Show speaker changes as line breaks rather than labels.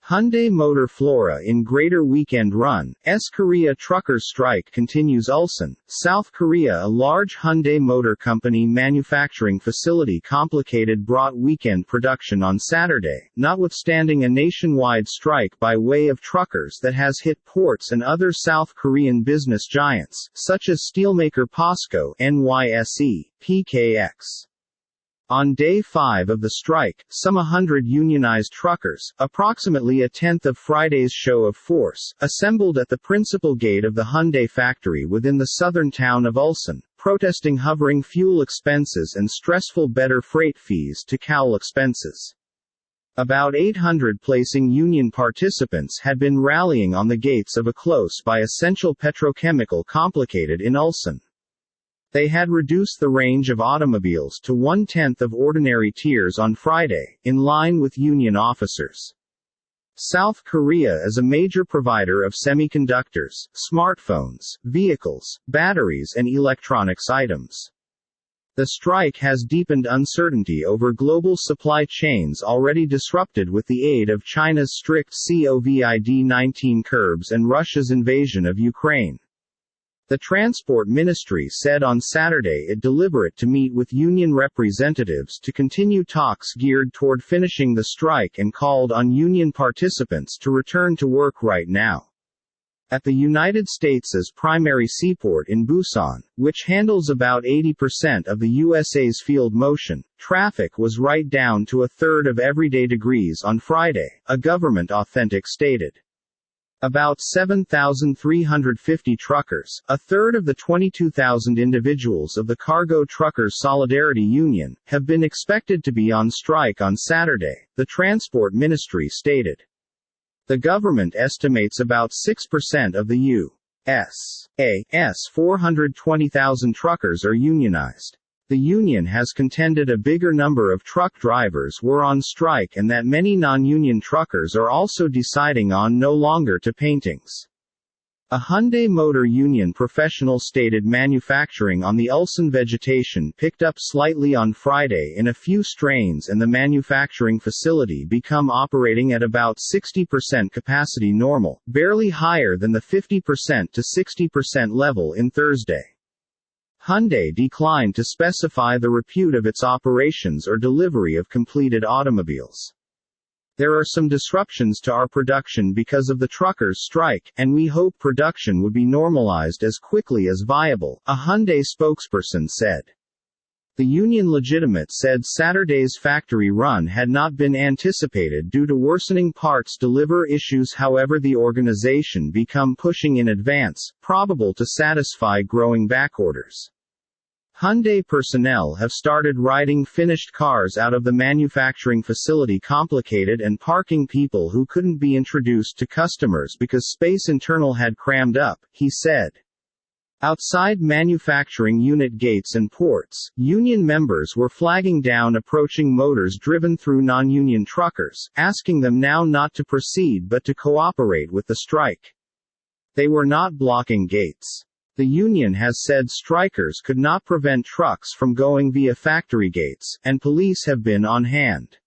Hyundai Motor Flora in Greater Weekend Run. Korea truckers strike continues. Ulsan, South Korea. A large Hyundai Motor Company manufacturing facility brought weekend production on Saturday, notwithstanding a nationwide strike by way of truckers that has hit ports and other South Korean business giants, such as steelmaker POSCO, NYSE, PKX. On day 5 of the strike, some 100 unionized truckers, approximately a tenth of Friday's show of force, assembled at the principal gate of the Hyundai factory within the southern town of Ulsan, protesting hovering fuel expenses and stressful better freight fees to cowl expenses. About 800 placing union participants had been rallying on the gates of a close-by essential petrochemical complex in Ulsan. They had reduced the range of automobiles to 1/10 of ordinary tiers on Friday, in line with union officers. South Korea is a major provider of semiconductors, smartphones, vehicles, batteries and electronics items. The strike has deepened uncertainty over global supply chains already disrupted with the aid of China's strict COVID-19 curbs and Russia's invasion of Ukraine. The Transport Ministry said on Saturday it deliberate to meet with union representatives to continue talks geared toward finishing the strike and called on union participants to return to work right now. At the United States' primary seaport in Busan, which handles about 80% of the USA's field motion, traffic was right down to a third of everyday degrees on Friday, a government authentic stated. About 7,350 truckers, a third of the 22,000 individuals of the Cargo Truckers Solidarity Union, have been expected to be on strike on Saturday, the Transport Ministry stated. The government estimates about 6% of the U.S.'s 420,000 truckers are unionized. The union has contended a bigger number of truck drivers were on strike and that many non-union truckers are also deciding on no longer to paintings. A Hyundai Motor Union professional stated manufacturing on the Ulsan vegetation picked up slightly on Friday in a few strains and the manufacturing facility become operating at about 60% capacity normal, barely higher than the 50% to 60% level in Thursday. Hyundai declined to specify the repute of its operations or delivery of completed automobiles. There are some disruptions to our production because of the truckers' strike, and we hope production would be normalized as quickly as viable, a Hyundai spokesperson said. The union legitimate said Saturday's factory run had not been anticipated due to worsening parts deliver issues. However, the organization become pushing in advance, probable to satisfy growing backorders. Hyundai personnel have started riding finished cars out of the manufacturing facility complicated and parking people who couldn't be introduced to customers because space internal had crammed up, he said. Outside manufacturing unit gates and ports, union members were flagging down approaching motors driven through non-union truckers, asking them now not to proceed but to cooperate with the strike. They were not blocking gates. The union has said strikers could not prevent trucks from going via factory gates, and police have been on hand.